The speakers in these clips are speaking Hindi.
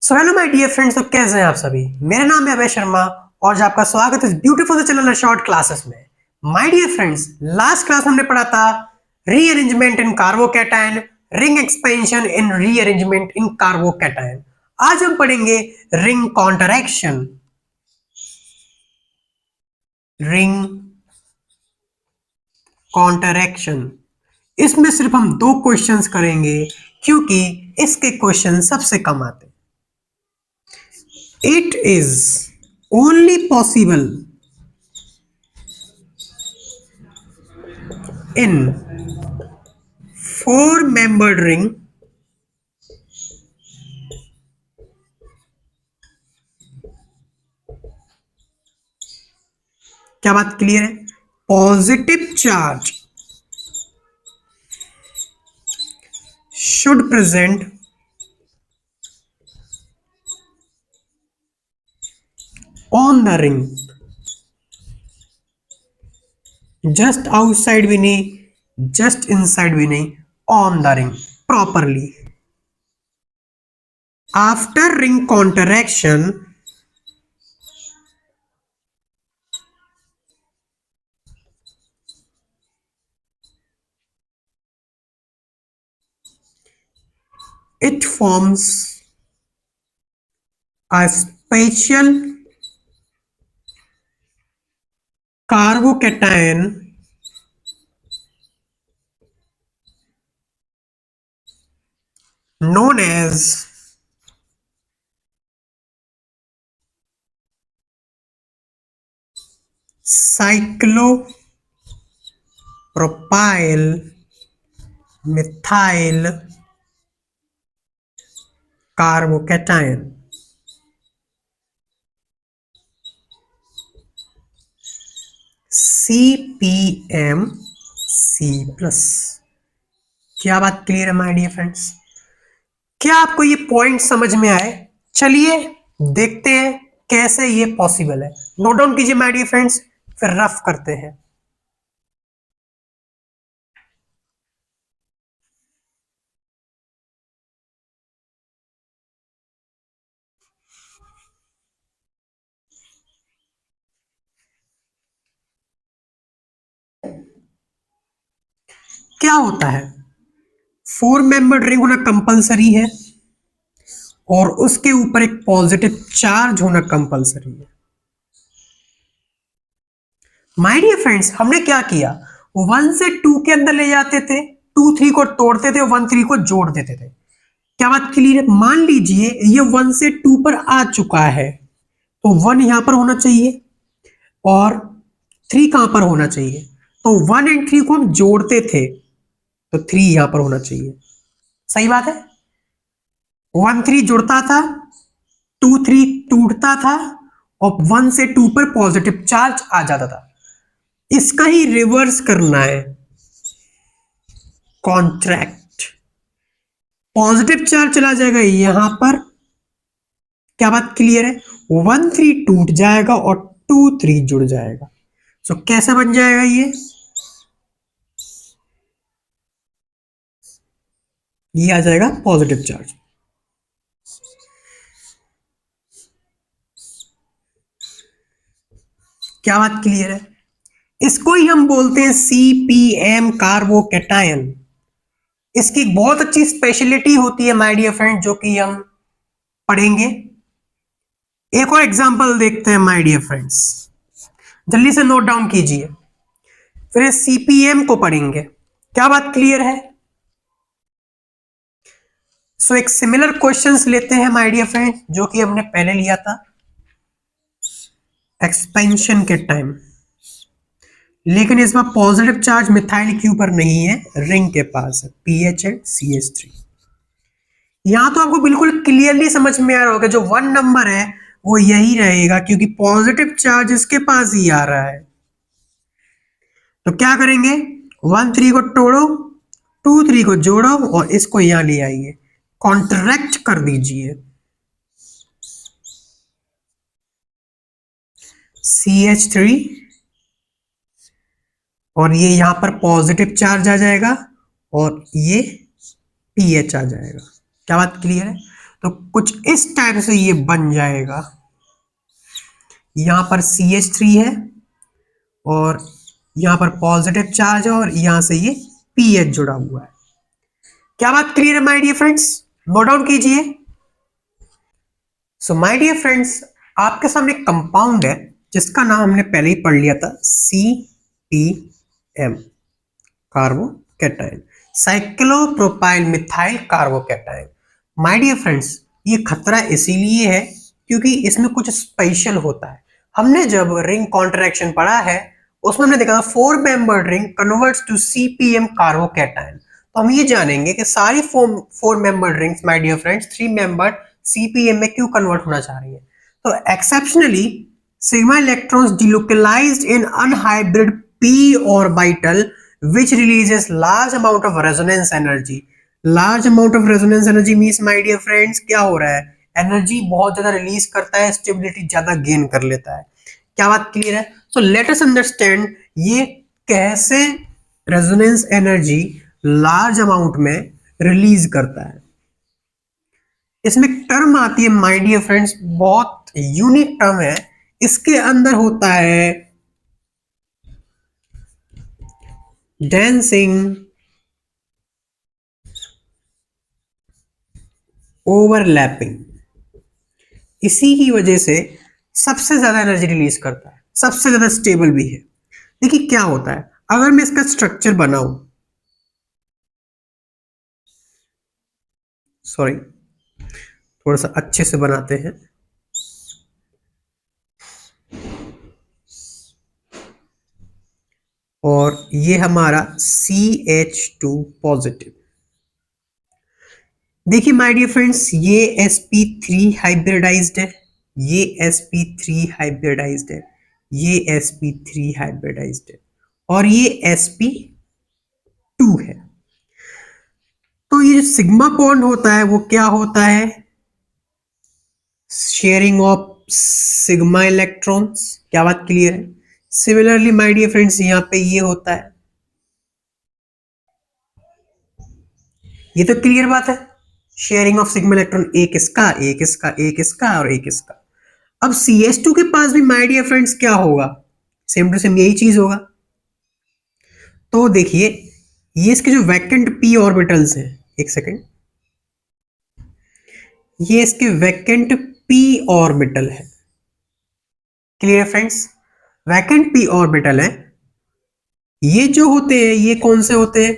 So hello my dear friends, तो कैसे हैं आप सभी। मेरा नाम है अभय शर्मा और आज आपका स्वागत है इस ब्यूटीफुल से चैनल शॉर्ट क्लासेस में। My dear friends, last class में हमने पढ़ा था rearrangement in carbocation, ring expansion in rearrangement in carbocation. आज हम पढ़ेंगे रिंग कॉन्टरैक्शन। रिंग कॉन्टरैक्शन, इसमें सिर्फ हम दो क्वेश्चंस करेंगे क्योंकि इसके क्वेश्चन सबसे कम आते हैं। It is only possible in four-membered ring क्या बात क्लियर है? Positive charge should present on the ring, just outside भी नहीं, just inside भी नहीं, on the ring properly. After ring contraction, it forms a special carbocation known as cyclopropyl methyl carbocation. CpMC+। क्या बात क्लियर है माय डियर फ्रेंड्स? क्या आपको ये पॉइंट समझ में आए? चलिए देखते हैं कैसे ये पॉसिबल है। नोट डाउन कीजिए माय डियर फ्रेंड्स, फिर रफ करते हैं। क्या होता है, फोर मेंबर्ड रिंग होना कंपलसरी है और उसके ऊपर एक पॉजिटिव चार्ज होना कंपलसरी है। माय डियर फ्रेंड्स, हमने क्या किया, 1 से 2 के अंदर ले जाते थे, 2 3 को तोड़ते थे, 1 3 को जोड़ देते थे। क्या बात क्लियर है? मान लीजिए ये 1 से 2 पर आ चुका है तो 1 यहां पर होना चाहिए और 3 कहां पर होना चाहिए, तो 1 एंड 3 को हम जोड़ते थे तो 3 यहां पर होना चाहिए। सही बात है? 1 3 जुड़ता था, 2 3 टूटता था और 1 से 2 पर पॉजिटिव चार्ज आ जाता था। इसका ही रिवर्स करना है, कॉन्ट्रैक्ट। पॉजिटिव चार्ज चला जाएगा यहां पर। क्या बात क्लियर है? 1 3 टूट जाएगा और 2 3 जुड़ जाएगा। सो कैसा बन जाएगा ये आ जाएगा पॉजिटिव चार्ज। क्या बात क्लियर है? इसको ही हम बोलते हैं CpM कार्बोकैटायन। इसकी बहुत अच्छी स्पेशलिटी होती है माय डियर फ्रेंड, जो कि हम पढ़ेंगे। एक और एग्जांपल देखते हैं माय डियर फ्रेंड्स, जल्दी से नोट डाउन कीजिए, फिर CpM को पढ़ेंगे। क्या बात क्लियर है? सो एक सिमिलर क्वेश्चंस लेते हैं माय डियर फ्रेंड, जो कि हमने पहले लिया था एक्सपेंशन के टाइम, लेकिन इसमें पॉजिटिव चार्ज मिथाइल के ऊपर नहीं है, रिंग के पास है, PH एंड CH3। यहां तो आपको बिल्कुल क्लियरली समझ में आ रहा होगा, जो 1 नंबर है वो यही रहेगा क्योंकि पॉजिटिव चार्ज इसके पास ही आ रहा है। तो क्या करेंगे, 1 3 को तोड़ो, 2 3 को जोड़ो और इसको यहां ले आइए, कॉन्ट्रैक्ट कर दीजिए। CH3 और ये यहां पर पॉजिटिव चार्ज आ जाएगा और ये PH आ जाएगा। क्या बात क्लियर है? तो कुछ इस टाइप से ये बन जाएगा। यहां पर CH3 है और यहां पर पॉजिटिव चार्ज है और यहां से ये पीएच जुड़ा हुआ है। क्या बात क्लियर है my dear friends? Note down कीजिए। सो माय डियर फ्रेंड्स, आपके सामने कंपाउंड है जिसका नाम हमने पहले ही पढ़ लिया था, CPM, carbocation, cyclopropyl methyl carbocation. My dear friends, ये खतरा इसीलिए है क्योंकि इसमें कुछ स्पेशल होता है। हमने जब रिंग कॉन्ट्रैक्शन पढ़ा है उसमें हमने देखा 4 membered ring converts to CPM carbocation. तो हम ये जानेंगे कि सारी 4 membered rings my dear friends 3 membered CPM में क्यों कन्वर्ट होना चाह रही है। तो exceptionally sigma electrons delocalized in unhybrid p orbital which releases large amount of resonance energy. Large amount of resonance energy means my dear friends क्या हो रहा है, एनर्जी बहुत ज्यादा रिलीज करता है, स्टेबिलिटी ज्यादा गेन कर लेता है। क्या बात क्लियर है? सो लेट अस अंडरस्टैंड ये कैसे रेजोनेंस एनर्जी लार्ज अमाउंट में रिलीज करता है। इसमें टर्म आती है माय डियर फ्रेंड्स, बहुत यूनिक टर्म है। इसके अंदर होता है डेंसिंग ओवरलैपिंग। इसी की वजह से सबसे ज्यादा एनर्जी रिलीज करता है, सबसे ज्यादा स्टेबल भी है। देखिए क्या होता है, अगर मैं इसका स्ट्रक्चर बनाऊं, सॉरी थोड़ा सा अच्छे से बनाते हैं। और ये हमारा CH2 पॉजिटिव। देखिए माय डियर फ्रेंड्स, ये sp3 हाइब्रिडाइज्ड है, ये sp3 हाइब्रिडाइज्ड है, ये sp3 हाइब्रिडाइज्ड है और ये sp2 है। तो ये जो सिग्मा बॉन्ड होता है वो क्या होता है, शेयरिंग ऑफ सिग्मा इलेक्ट्रॉन्स। क्या बात क्लियर है? सिमिलरली माय डियर फ्रेंड्स, यहां पे ये होता है, ये तो क्लियर बात है, शेयरिंग ऑफ सिग्मा इलेक्ट्रॉन, एक इसका एक इसका एक इसका और एक इसका। अब CH2 के पास भी माय डियर फ्रेंड्स क्या होगा, सेम टू सेम यही चीज होगा। तो देखिए ये इसके जो वैकेंट p ऑर्बिटल्स हैं, एक सेकेंड, ये इसके वैकेंट p ऑर्बिटल है। Clear friends? Vacant p orbital है, ये जो होते हैं ये कौन से होते हैं,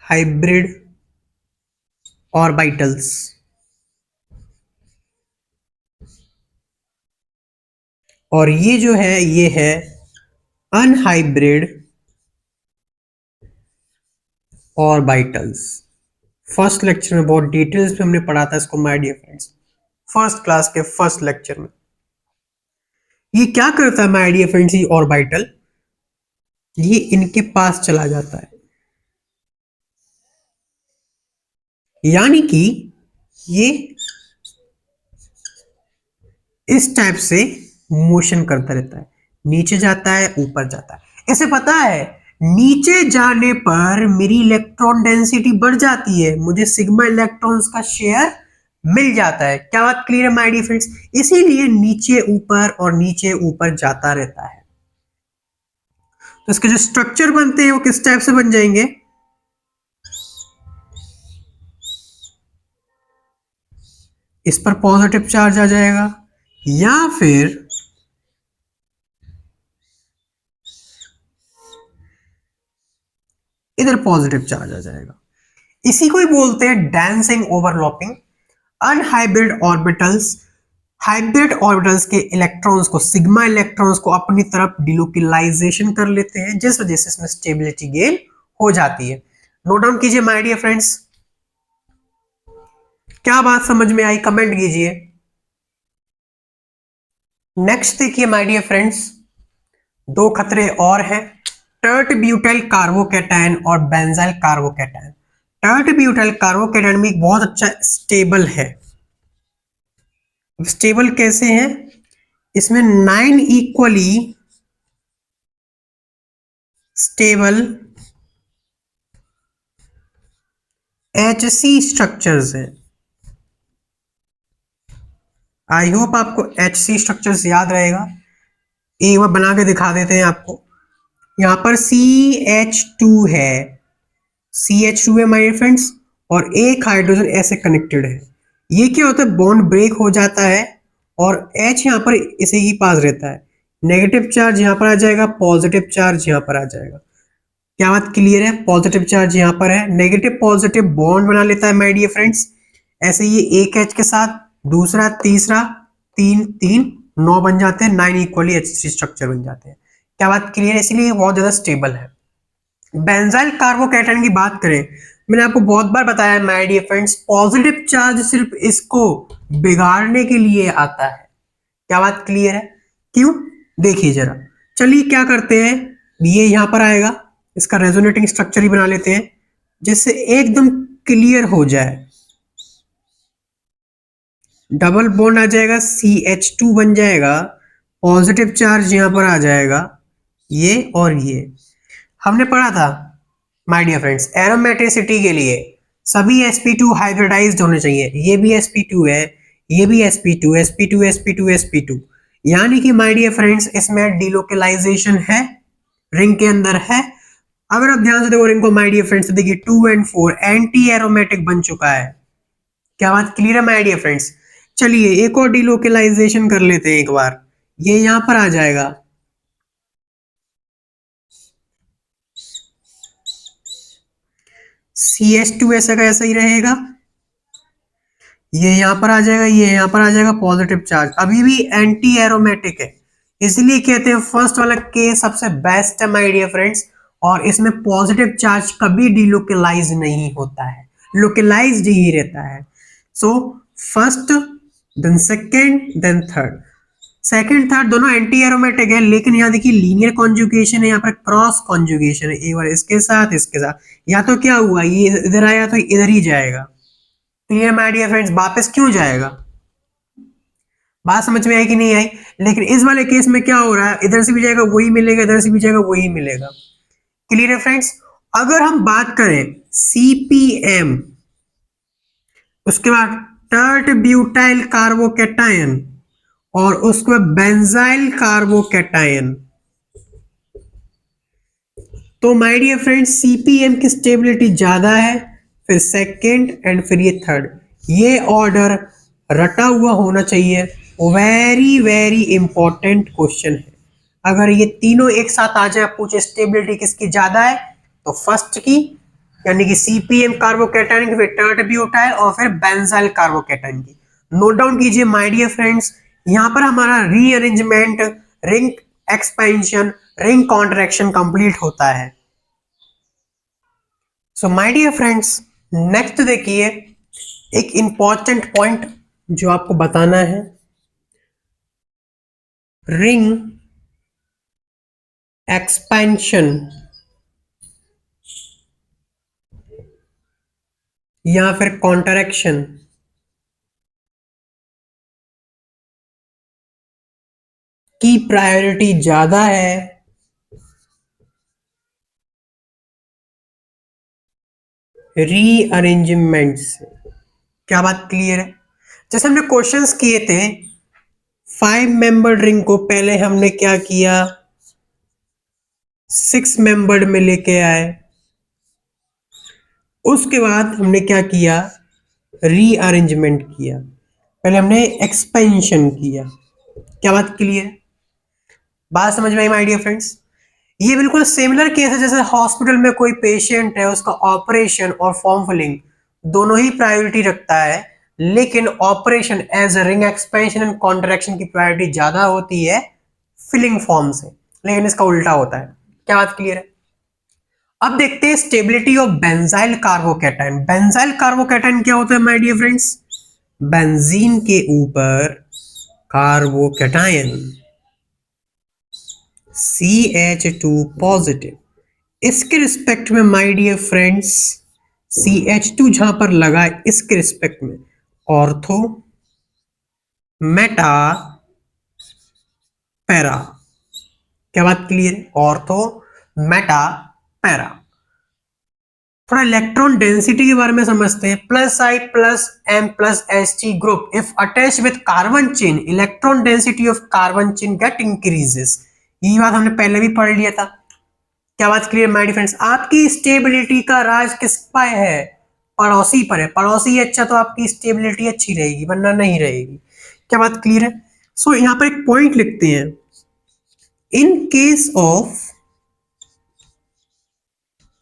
हाइब्रिड ऑर्बिटल्स। और ये जो है ये है अनहाइब्रिड ऑर्बिटल्स। फर्स्ट लेक्चर में बहुत डिटेल्स में हमने पढ़ा था इसको my dear friends, first class के फर्स्ट लेक्चर में। ये क्या करता है माय डियर फ्रेंड्स, ये ऑर्बिटल ये इनके पास चला जाता है, यानी कि ये इस टाइप से मोशन करता रहता है, नीचे जाता है ऊपर जाता है। ऐसे पता है नीचे जाने पर मेरी इलेक्ट्रॉन डेंसिटी बढ़ जाती है, मुझे सिग्मा इलेक्ट्रॉन्स का शेयर मिल जाता है। क्या बात क्लियर है माय डियर फ्रेंड्स? इसीलिए नीचे ऊपर और नीचे ऊपर जाता रहता है। तो इसके जो स्ट्रक्चर बनते हैं वो किस टाइप से बन जाएंगे, इस पर पॉजिटिव चार्ज आ जाएगा या फिर इधर पॉजिटिव चार्ज आ जाएगा। इसी को ही बोलते हैं dancing overlapping. Unhybrid orbitals hybrid orbitals के इलेक्ट्रॉन्स को, सिग्मा इलेक्ट्रॉन्स को अपनी तरफ डिलोकलाइजेशन कर लेते हैं, जिस वजह से इसमें स्टेबिलिटी गेन हो जाती है। नोट डाउन कीजिए माय डियर फ्रेंड्स। क्या बात समझ में आई, कमेंट कीजिए। नेक्स्ट देखिए माय डियर फ्रेंड्स, दो खतरे और हैं, टर्ट ब्यूटाइल कार्बोकैटायन और benzyl carbocation. Tert butyl carbocation भी बहुत अच्छा स्टेबल है। स्टेबल कैसे है, इसमें 9 इक्वली स्टेबल HC स्ट्रक्चर्स हैं। आई होप आपको HC स्ट्रक्चर्स याद रहेगा। एक बार बना के दिखा देते हैं आपको। यहाँ पर CH2 है, CH2 है माय फ्रेंड्स, और एक हाइड्रोजन ऐसे कनेक्टेड है। ये क्या होता है, बॉन्ड ब्रेक हो जाता है और H यहाँ पर इसी के पास रहता है। नेगेटिव चार्ज यहाँ पर आ जाएगा, पॉजिटिव चार्ज यहाँ पर आ जाएगा। क्या बात क्लियर है? पॉजिटिव चार्ज यहाँ पर है, नेगेटिव पॉजिटिव बॉन्ड बना लेता है माय डियर फ्रेंड्स। ऐसे ये एक H के साथ दूसरा तीसरा, तीन तीन 9 बन जाते हैं, 9 इक्वली H3 स्ट्रक्चर बन जाते हैं। क्या बात क्लियर है? इसलिए बहुत ज्यादा स्टेबल है। बेंजाइल कार्बोकैटायन की बात करें, मैंने आपको बहुत बार बताया my dear friends, positive charge सिर्फ इसको बिगाड़ने के लिए आता है। क्या बात क्लियर है? क्यों? देखिए जरा, चलिए क्या करते हैं, ये यहां पर आएगा, इसका रेजोनेटिंग स्ट्रक्चर ही बना लेते हैं जिससे एकदम क्लियर हो जाए। डबल बॉन्ड आ जाएगा, CH2 बन जाएगा, पॉजिटिव चार्ज यहां पर आ जाएगा, ये और ये। हमने पढ़ा था माय डियर फ्रेंड्स, एरोमेटिसिटी के लिए सभी sp2 हाइब्रिडाइज्ड होने चाहिए। ये भी sp2 है, ये भी sp2, sp2 sp2 sp2, यानी कि माय डियर फ्रेंड्स इसमें डिलोकलाइजेशन है, रिंग के अंदर है। अगर आप ध्यान से देखो रिंग को माय डियर फ्रेंड्स, देखिए 2 और 4 एंटी एरोमेटिक बन चुका है। क्या बात क्लियर है माय डियर फ्रेंड्स? चलिए एक और डिलोकलाइजेशन कर लेते हैं एक बार, ये यहां पर आ जाएगा, CH2 ऐसा का ऐसा ही रहेगा, ये यहां पर आ जाएगा, ये यहां पर आ जाएगा, पॉजिटिव चार्ज अभी भी एंटी एरोमेटिक है, इसलिए कहते हैं फर्स्ट वाला केस सबसे बेस्ट है माय डियर फ्रेंड्स। और इसमें पॉजिटिव चार्ज कभी डिलोकलाइज नहीं होता है, लोकलाइज्ड ही रहता है। So first, then second, then third. Second third दोनों एंटी एरोमेटिक है, लेकिन यहाँ देखिए लीनियर कॉन्जुगेशन है, यहाँ पर क्रॉस कॉन्जुगेशन है, एक बार इसके साथ इसके साथ, या तो क्या हुआ ये इधर आया तो इधर ही जाएगा। Clear my dear friends? वापस क्यों जाएगा? बात समझ में आई कि नहीं आई? लेकिन इस वाले केस में क्या हो रहा है, इधर से भी जाएगा वही मिलेगा, इधर से भी जाएगा वही मिलेगा। क्लियर है फ्रेंड्स? अगर हम बात करें CPM, उसके बाद टर्ट ब्यूटाइल कार्बोकैटायन, और उसके बाद बेंजाइल कार्बोकैटायन, तो माय डियर फ्रेंड्स CPM की स्टेबिलिटी ज्यादा है, फिर सेकंड एंड फिर ये थर्ड। ये ऑर्डर रटा हुआ होना चाहिए। वेरी वेरी इंपॉर्टेंट क्वेश्चन है। अगर ये तीनों एक साथ आ जाए, पूछे स्टेबिलिटी किसकी ज्यादा है, तो फर्स्ट की यानी कि CPM कार्बोकैटायन की, फिर टर्ट ब्यूटाइल और फिर बेंजाइल कार्बोकैटायन की। नोट डाउन कीजिए माय डियर फ्रेंड्स, यहां पर हमारा rearrangement, ring expansion, ring contraction complete होता है। So my dear friends, next देखिए एक इंपॉर्टेंट पॉइंट जो आपको बताना है, रिंग एक्सपेंशन या फिर कॉन्ट्रैक्शन की प्रायोरिटी ज्यादा है रीअरेंजमेंट से। क्या बात क्लियर है? जैसे हमने क्वेश्चंस किए थे 5 मेंबर्ड रिंग को, पहले हमने क्या किया, 6 मेंबर्ड में लेके आए, उसके बाद हमने क्या किया, रीअरेंजमेंट किया, पहले हमने एक्सपेंशन किया। क्या बात क्लियर? बात समझ में आई माय डियर फ्रेंड्स? ये बिल्कुल सिमिलर केस है, जैसे हॉस्पिटल में कोई पेशेंट है, उसका ऑपरेशन और फॉर्म फिलिंग दोनों ही प्रायोरिटी रखता है, लेकिन operation as ring expansion and contraction की प्रायोरिटी ज्यादा होती है फिलिंग फॉर्म से, लेकिन इसका उल्टा होता है। क्या बात क्लियर है? अब देखते हैं stability of benzyl carbocation. Benzyl carbocation क्या होता है माय डियर फ्रेंड्स? बेंजीन के ऊपर कार्बोकैटायन CH2 पॉजिटिव, इसके रिस्पेक्ट में माय डियर फ्रेंड्स CH2 जहां पर लगा है इसके रिस्पेक्ट में ऑर्थो, मेटा, पैरा। क्या बात क्लियर है? Ortho, meta, para. थोड़ा इलेक्ट्रॉन डेंसिटी के बारे में समझते हैं। Plus I plus M plus H T group if attach with carbon chain electron density of carbon chain get increases. ये बात हमने पहले भी पढ़ लिया था। क्या बात क्लियर माय डियर फ्रेंड्स? आपकी स्टेबिलिटी का राज किस पर है? पड़ोसी पर है। पड़ोसी अच्छा तो आपकी स्टेबिलिटी अच्छी रहेगी, वरना नहीं रहेगी। क्या बात क्लियर है? सो यहाँ पर एक पॉइंट लिखते हैं, in case of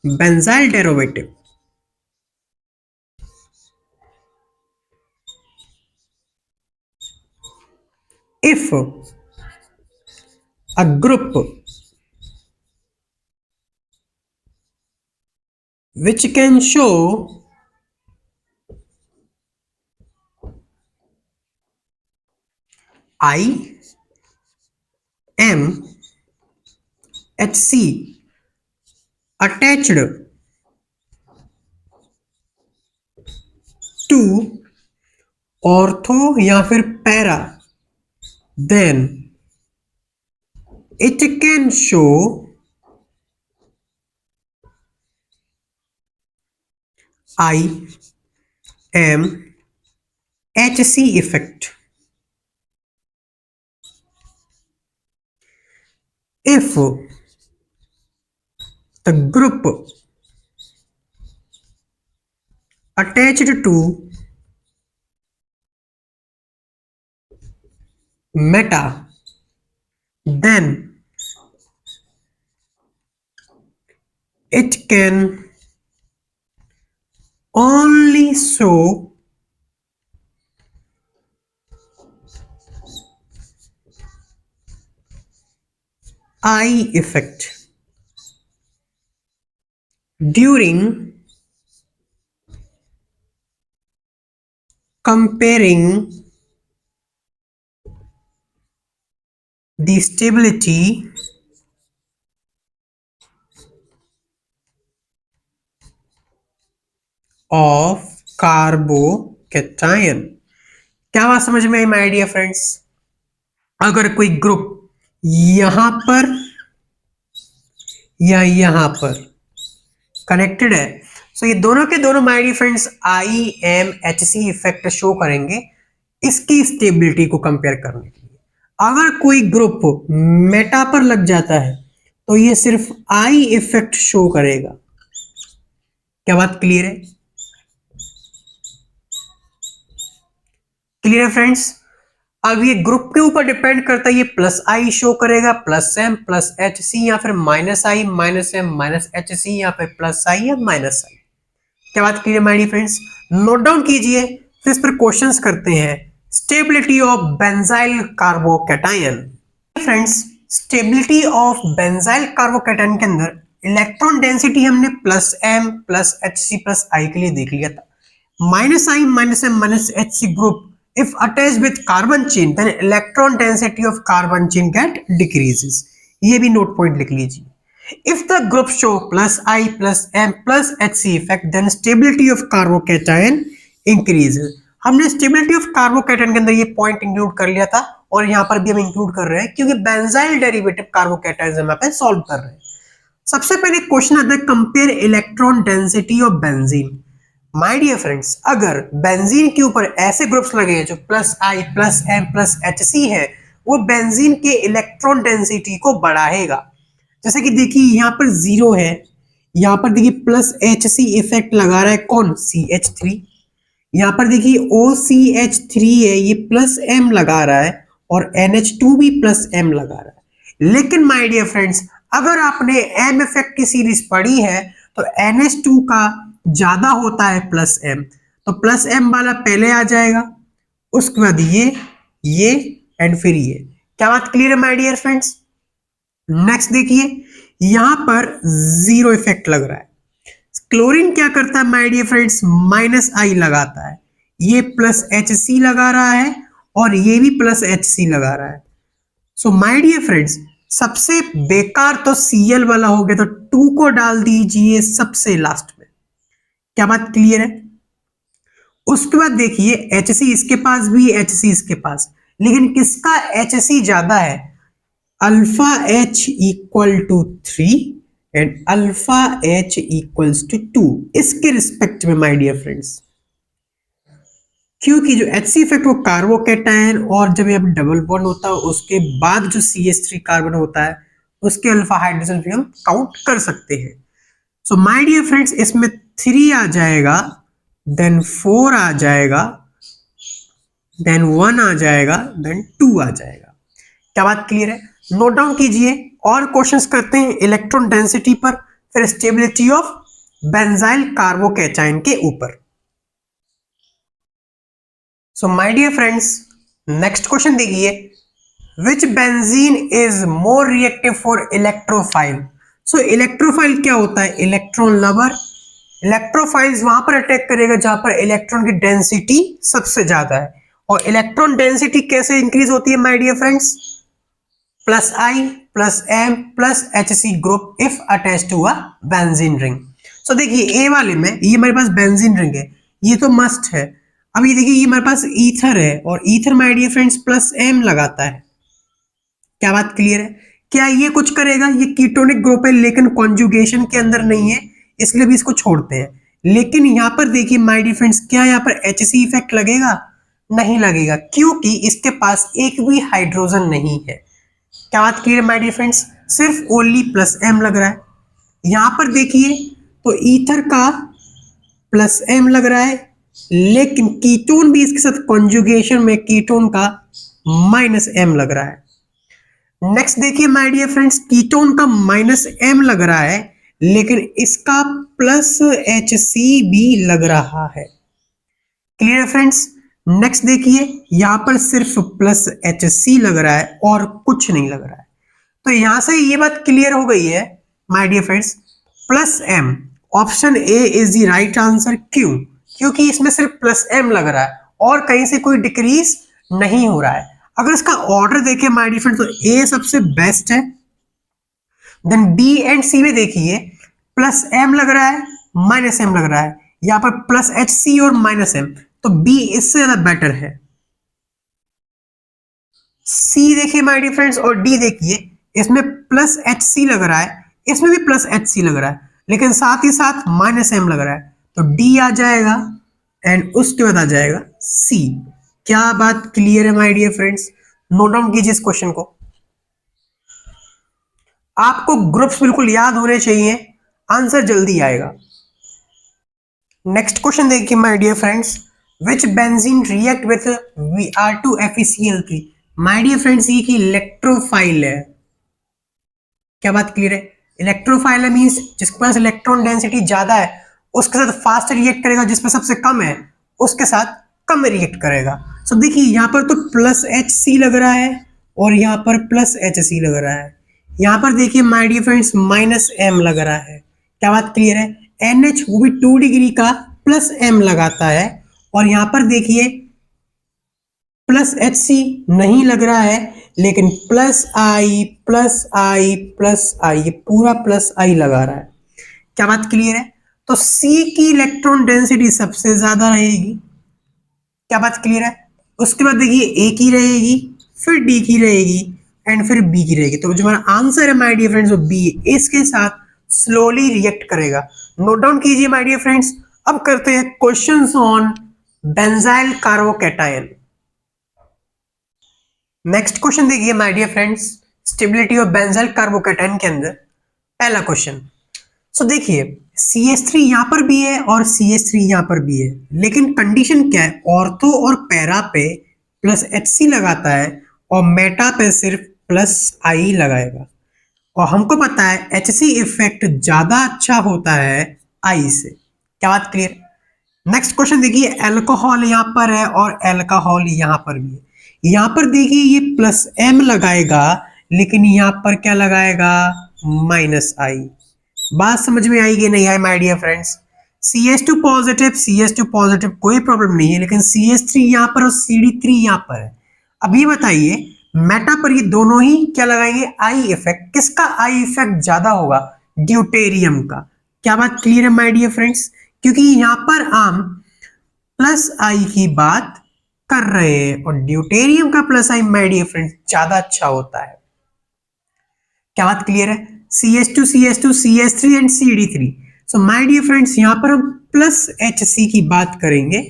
benzyl derivative if a group which can show I M HC attached to ortho या फिर para, then it can show I M HC effect if the group attached to meta, then it can only show I effect during comparing the stability of carbocation. क्या बात समझ में आई माय डियर फ्रेंड्स? अगर कोई ग्रुप यहां पर या यहां पर कनेक्टेड है, सो ये दोनों के दोनों my dear friends I M H C effect show करेंगे इसकी स्टेबिलिटी को कंपेयर करने के लिए। अगर कोई ग्रुप मेटा पर लग जाता है तो ये सिर्फ आई इफेक्ट शो करेगा। क्या बात क्लियर है? क्लियर है फ्रेंड्स? अब ये ग्रुप के ऊपर डिपेंड करता है, ये प्लस आई शो करेगा, plus M plus H C, या फिर minus I minus M minus H C, या फिर प्लस आई या माइनस आई। क्या बात clear my dear friends? Note down कीजिए, फिर इस पर क्वेश्चंस करते हैं। Stability of benzyl carbocation. Friends, stability of benzyl carbocation के अंदर इलेक्ट्रॉन डेंसिटी हमने plus M plus H C plus I के लिए देख लिया था। Minus I minus M minus H C group if attached with carbon chain then electron density of carbon chain get decreases। ये भी नोट पॉइंट लिख लीजिए। if the group show plus I plus M plus HC effect then stability of carbocation increases। हमने stability of carbocation के अंदर ये पॉइंट इंक्लूड कर लिया था और यहाँ पर भी हम इंक्लूड कर रहे हैं क्योंकि बेंजाइल डेरिवेटिव कार्बोकैटायन यहाँ पे सॉल्व कर रहे हैं। सबसे पहले क्वेश्चन आता है compare electron density of benzene. My dear friends, अगर बेंजीन के ऊपर ऐसे ग्रुप्स लगे हैं जो plus I plus M plus H C है, वो बेंजीन के इलेक्ट्रॉन डेंसिटी को बढ़ाएगा। जैसे कि देखिए यहाँ पर 0 है, यहाँ पर देखिए प्लस एच सी इफेक्ट लगा रहा है कौन? CH3। यहाँ पर देखिए OCH3 है, ये प्लस एम लगा रहा है और NH2 भी प्लस एम लगा रहा है। लेकिन माय डियर फ्रेंड्स, अगर आपने एम इफेक्ट की सीरीज पढ़ी है तो NH2 का ज्यादा होता है प्लस एम, तो प्लस एम वाला पहले आ जाएगा, उसके बाद ये एंड फिर ये। क्या बात क्लियर है माय डियर फ्रेंड्स? नेक्स्ट देखिए, यहां पर 0 इफेक्ट लग रहा है। क्लोरीन क्या करता है माय डियर फ्रेंड्स? माइनस आई लगाता है, ये प्लस एच सी लगा रहा है और ये भी प्लस एच सी लगा रहा है। सो माय डियर फ्रेंड्स, सबसे बेकार तो Cl वाला हो गया, तो 2 को डाल दीजिए सबसे लास्ट में। क्या बात क्लियर है? उसके बाद देखिए HC इसके पास भी, HC इसके पास, लेकिन किसका HC ज्यादा है? Alpha H equal to 3 and alpha H equals to 2 इसके रिस्पेक्ट में माय डियर फ्रेंड्स, क्योंकि जो HC इफेक्ट वो कार्बोकैटायन और जब ये डबल बॉन्ड होता है उसके बाद जो CH3 कार्बन होता है उसके अल्फा हाइड्रोजन भी हम काउंट कर सकते हैं। सो माय डियर फ्रेंड्स इसमें 3 आ जाएगा, देन 4 आ जाएगा, देन 1 आ जाएगा, देन 2 आ जाएगा। क्या बात क्लियर है? नोट डाउन कीजिए और क्वेश्चंस करते हैं इलेक्ट्रॉन डेंसिटी पर, फिर स्टेबिलिटी ऑफ बेंजाइल कार्बोकैटायन के ऊपर। So my dear friends next question देखिए, which benzene is more reactive for electrophile. So electrophile क्या होता है? Electron lover. इलेक्ट्रोफाइल्स वहां पर अटैक करेगा जहां पर इलेक्ट्रॉन की डेंसिटी सबसे ज्यादा है। और इलेक्ट्रॉन डेंसिटी कैसे इंक्रीज होती है my dear friends? Plus I plus M plus HC group if attach to a benzene ring. So देखिए ए वाले में ये हमारे पास बेंजीन रिंग है, ये तो मस्ट है। अब ये देखिए ये हमारे पास ईथर है और ether my dear friends plus M लगाता है। क्या बात क्लियर है? क्या ये कुछ करेगा? ये कीटोनिक ग्रुप है लेकिन कॉन्जुगेशन के अंदर नहीं है, इसलिए भी इसको छोड़ते हैं। लेकिन यहाँ पर देखिए माय डियर फ्रेंड्स, क्या यहाँ पर HC इफेक्ट लगेगा? नहीं लगेगा, क्योंकि इसके पास एक भी हाइड्रोजन नहीं है। क्या बात क्लियर है माय डियर फ्रेंड्स? सिर्फ ओनली प्लस M लग रहा है। यहां पर देखिए तो ईथर का प्लस M लग रहा है, लेकिन कीटोन भी इसके साथ कॉन्जुगेशन में कीटोन का माइनस M लग रहा है। नेक्स्ट देखिए माय डियर फ्रेंड्स, कीटोन का माइनस M लग रहा है लेकिन इसका प्लस HC भी लग रहा है। क्लियर है फ्रेंड्स? नेक्स्ट देखिए यहां पर सिर्फ प्लस HC लग रहा है और कुछ नहीं लग रहा है। तो यहां से ये बात क्लियर हो गई है my dear friends, plus M option A is the right answer. क्यों? क्योंकि इसमें सिर्फ प्लस M लग रहा है और कहीं से कोई डिक्रीज नहीं हो रहा है। अगर इसका ऑर्डर देखें माय डियर फ्रेंड्स तो ए सबसे बेस्ट है, देन बी एंड सी में देखिए प्लस M लग रहा है, माइनस M लग रहा है, यहां पर प्लस HC और माइनस M, तो बी इससे ज्यादा बेटर है। सी देखिए माय डियर फ्रेंड्स और डी देखिए, इसमें प्लस HC लग रहा है, इसमें भी प्लस HC लग रहा है, लेकिन साथ ही साथ माइनस M लग रहा है, तो डी आ जाएगा एंड उसके बाद आ जाएगा सी। क्या बात क्लियर है my dear friends? Note down कीजिए इस क्वेश्चन को। आपको ग्रुप्स बिल्कुल याद होने चाहिए, आंसर जल्दी आएगा। नेक्स्ट क्वेश्चन देखिए my dear friends, which benzene react with Br2FeCl3। My dear friends ये की इलेक्ट्रोफाइल है। क्या बात क्लियर है? इलेक्ट्रोफाइल है मींस जिसके पास इलेक्ट्रॉन डेंसिटी ज्यादा है उसके साथ फास्ट रिएक्ट करेगा, जिसमें सबसे कम है उसके साथ कम रिएक्ट करेगा। सो देखिए यहाँ पर तो प्लस HC लग रहा है और यहाँ पर प्लस HC लग रहा है। यहाँ पर देखिए my dear friends minus M लग रहा है। क्या बात क्लियर है? NH वो भी 2 डिग्री का प्लस M लगाता है और यहाँ पर देखिए प्लस HC नहीं लग रहा है, लेकिन plus I plus I plus I, ये पूरा प्लस I लगा रहा है। क्या बात क्लियर है? तो C की इलेक्ट्रॉन डेंसिटी सबसे ज्यादा रहेगी। क्या बात क्लियर है? उसके बाद देखिए A की रहेगी, फिर D की रहेगी एंड फिर B की रहेगी। तो जो हमारा आंसर है माय डियर फ्रेंड्स वो B, इसके साथ स्लोली रिएक्ट करेगा। नोट डाउन कीजिए माय डियर फ्रेंड्स। अब करते हैं questions on benzyl carbocation. Next question देखिए my dear friends, stability of benzyl carbocation के अंदर पहला क्वेश्चन। सो देखिए CH3 यहां पर भी है और CH3 यहां पर भी है, लेकिन कंडीशन क्या है? ऑर्थो और पैरा पे प्लस HC लगाता है और मेटा पे सिर्फ प्लस I लगाएगा। और हमको पता है HC इफेक्ट ज्यादा अच्छा होता है I से। क्या बात क्लियर? नेक्स्ट क्वेश्चन देखिए, अल्कोहल यहां पर है और अल्कोहल यहां पर भी है। यहां पर देखिए ये प्लस M लगाएगा, लेकिन यहां पर क्या लगाएगा? Minus I। बात समझ में आई कि नहीं आई my dear friends? CH2 positive कोई प्रॉब्लम नहीं है, लेकिन CH3 यहां पर और CD3 यहां पर है। अब ये बताइए मेटा पर ये दोनों ही क्या लगाएंगे? I effect. किसका I इफेक्ट ज्यादा होगा? ड्यूटेरियम का। क्या बात क्लियर है माय डियर फ्रेंड्स? क्योंकि यहां पर हम प्लस I की बात कर रहे हैं और ड्यूटेरियम का plus I my dear friends ज्यादा अच्छा होता है। क्या बात क्लियर है? CH2 CH2 CH3 and CD3। So my dear friends यहाँ पर हम प्लस HC की बात करेंगे।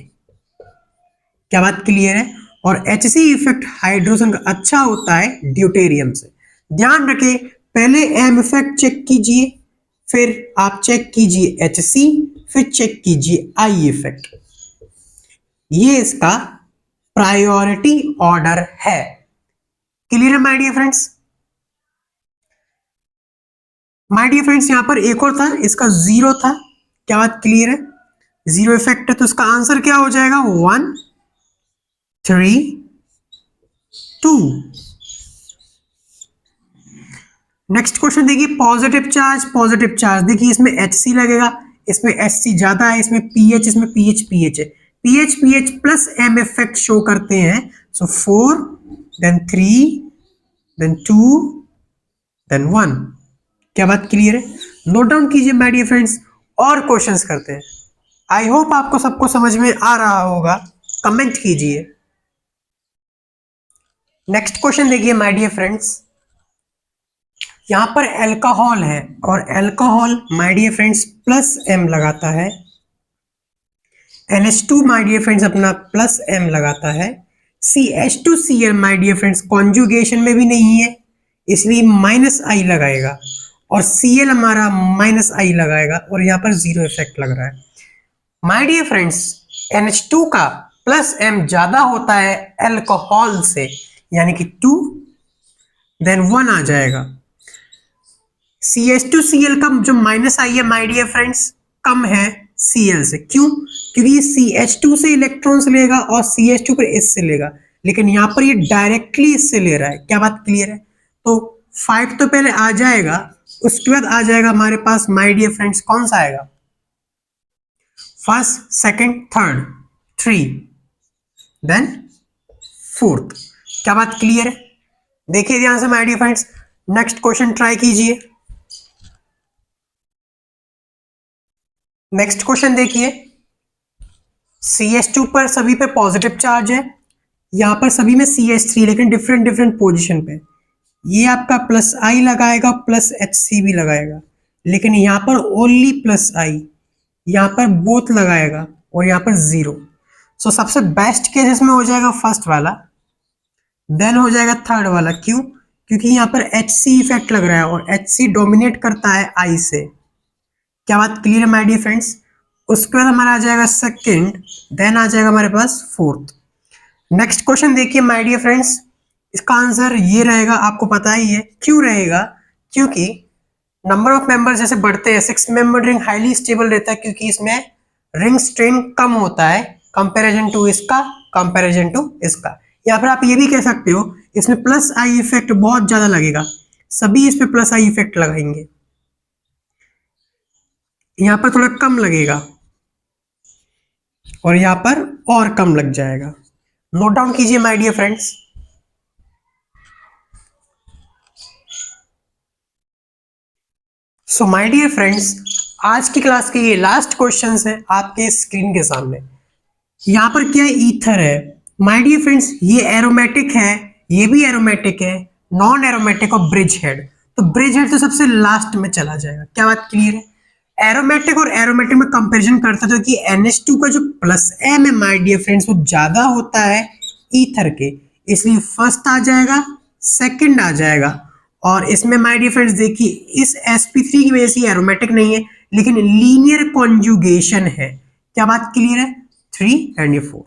क्या बात क्लियर है? और HC इफेक्ट हाइड्रोजन का अच्छा होता है ड्यूटेरियम से। ध्यान रखें, पहले M इफेक्ट चेक कीजिए, फिर आप चेक कीजिए HC, फिर चेक कीजिए I इफेक्ट। ये इसका प्रायोरिटी ऑर्डर है। क्लियर है my dear friends? My dear friends यहाँ पर एक और था, इसका 0 था। क्या बात क्लियर है? 0 इफेक्ट है, तो इसका आंसर क्या हो जाएगा? 1 3 2। नेक्स्ट क्वेश्चन देखिए, पॉजिटिव चार्ज। पॉजिटिव चार्ज देखिए, इसमें HC लगेगा, इसमें HC ज्यादा है, इसमें PH, इसमें PH है। PH plus M effect show करते हैं। सो 4 देन 3 देन 2 देन 1। क्या बात क्लियर है? नोट डाउन कीजिए माय डियर फ्रेंड्स, और क्वेश्चंस करते हैं। आई होप आपको सबको समझ में आ रहा होगा, कमेंट कीजिए। नेक्स्ट क्वेश्चन देखिए माय डियर फ्रेंड्स, यहां पर अल्कोहल है और alcohol my dear friends plus M लगाता है। NH2 माय डियर फ्रेंड्स अपना प्लस M लगाता है। CH2Cl my dear friends conjugation में भी नहीं है, इसलिए माइनस I लगाएगा, और Cl हमारा माइनस I लगाएगा, और यहाँ पर 0 इफेक्ट लग रहा है। माय डियर फ्रेंड्स NH2 का प्लस M ज्यादा होता है अल्कोहल से, यानी कि 2 देन 1 आ जाएगा। CH2Cl का जो माइनस I है माय डियर फ्रेंड्स कम है Cl से। क्यों? क्योंकि ये CH2 से इलेक्ट्रॉन्स लेगा और CH2 पर इससे लेगा, लेकिन यहाँ पर ये डायरेक्टली इससे ले रहा है। क्या बात क्लियर है? तो 5 तो पहले आ जाएगा, उसके बाद आ जाएगा हमारे पास माय डियर फ्रेंड्स कौन सा आएगा? First, second, third, 3 then 4th। क्या बात क्लियर है? देखिए ध्यान से my dear friends, next question try कीजिए। नेक्स्ट क्वेश्चन देखिए, CH2 पर सभी पे पॉजिटिव चार्ज है, यहां पर सभी में CH3, लेकिन डिफरेंट पोजीशन पे। ये आपका प्लस I लगाएगा, प्लस HC भी लगाएगा, लेकिन यहां पर ओनली प्लस I, यहां पर बोथ लगाएगा, और यहां पर 0। सो सबसे बेस्ट केस इसमें हो जाएगा फर्स्ट वाला, देन हो जाएगा थर्ड वाला। क्यों? क्योंकि यहां पर HC इफेक्ट लग रहा है, और HC डोमिनेट करता है I से। क्या बात क्लियर है माय डियर फ्रेंड्स? उसके बाद हमारा आ जाएगा सेकंड, देन आ जाएगा हमारे पास 4th। नेक्स्ट क्वेश्चन देखिए माय डियर फ्रेंड्स, इसका आंसर ये रहेगा, आपको पता ही है क्यों रहेगा। क्योंकि नंबर ऑफ मेंबर्स जैसे बढ़ते हैं, 6 मेंबर रिंग हाईली स्टेबल रहता है, क्योंकि इसमें रिंग स्ट्रेन कम होता है कंपैरिजन टू इसका, कंपैरिजन टू इसका। या फिर आप ये भी कह सकते हो इसमें प्लस I इफेक्ट बहुत ज्यादा लगेगा, सभी इस पे प्लस I इफेक्ट लगाएंगे, यहां पर थोड़ा कम लगेगा, और यहां पर और कम लग जाएगा। नोट डाउन कीजिए my dear friends. So my dear friends, आज की क्लास के ये लास्ट क्वेश्चंस है आपके स्क्रीन के सामने। यहां पर क्या है? ईथर है माय डियर फ्रेंड्स, ये एरोमेटिक है, ये भी एरोमेटिक है, नॉन एरोमेटिक और ब्रिज हेड। तो ब्रिज हेड तो सबसे लास्ट में चला जाएगा। क्या बात क्लियर है? एरोमेटिक और एरोमेटिक में कंपैरिजन करते थे कि NH2 का जो प्लस M है माय डियर फ्रेंड्स वो ज्यादा होता है ईथर के, इसलिए फर्स्ट आ जाएगा, सेकंड आ जाएगा। और इसमें माय डियर फ्रेंड्स देखिए, इस sp3 की वजह से एरोमेटिक नहीं है, लेकिन लीनियर कॉन्जुगेशन है। क्या बात क्लियर है? 3 एंड ये 4,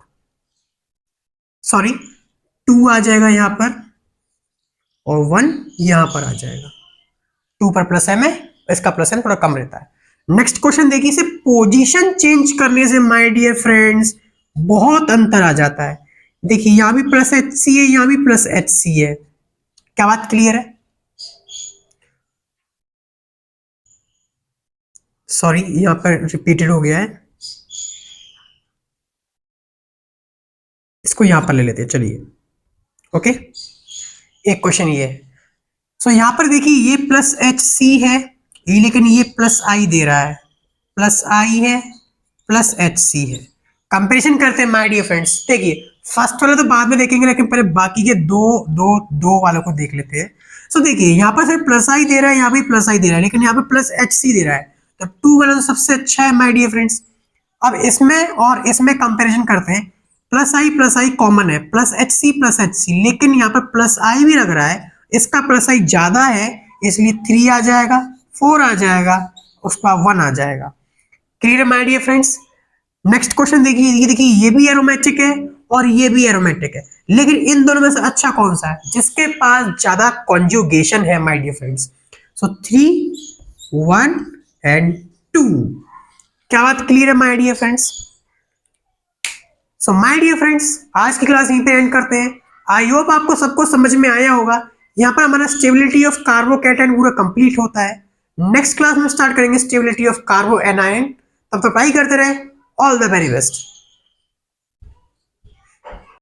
सॉरी 2 आ जाएगा यहां पर, और 1 यहां पर आ जाएगा। 2 पर प्लस M है, इसका प्लस M थोड़ा कम रहता है। नेक्स्ट क्वेश्चन देखिए, इसे पोजीशन चेंज करने से माय डियर फ्रेंड्स बहुत अंतर आ जाता है। देखिए यहां भी प्लस HC है, यहां भी प्लस HC है। क्या बात क्लियर है? सॉरी यहां पर रिपीटेड हो गया है, इसको यहां पर ले लेते हैं, चलिए। ओके, एक क्वेश्चन ये है। सो यहां पर देखिए ये प्लस HC है, ये लेकिन ये प्लस I दे रहा है, प्लस I है, प्लस HC है। कंपैरिजन करते हैं माय डियर फ्रेंड्स। देखिए फर्स्ट वाला तो बाद में देखेंगे, लेकिन पहले बाकी के दो दो दो वालों को देख लेते हैं। सो देखिए यहाँ पर सिर्फ प्लस आई दे रहा है, यहाँ भी प्लस आई दे रहा है, लेकिन यहाँ पे प्लस एच सी दे रहा है, तो टू वाला तो सबसे अच्छा है माय डियर फ्रेंड्स। अब इसमें और इसमें कंपैरिजन करते हैं। प्लस आई कॉमन है, प्लस एच सी, लेकिन यहाँ पर प्लस आई भी लग रहा है, इसका प्लस आई ज्यादा है, इसलिए 3 आ जाएगा, 4 आ जाएगा, उसका 1 आ जाएगा। क्लियर है my dear friends. Next question देखिए, ये देखिए ये भी एरोमेटिक है और ये भी एरोमेटिक है, लेकिन इन दोनों में से अच्छा कौन सा है? जिसके पास ज्यादा कॉन्जुगेशन है my dear friends. So 3, 1 and 2। क्या बात क्लियर है my dear friends? So my dear friends, आज की क्लास यहीं पे एंड करते हैं। आई होप आपको सबको समझ में आया होगा। यहाँ पर हमारा स्टेबिलिटी ऑफ कार्बोकैटायन पूरा कंप्लीट होता है। नेक्स्ट क्लास में स्टार्ट करेंगे स्टेबिलिटी ऑफ कार्बो एनायन। तब तक ट्राई करते रहे। All the very best.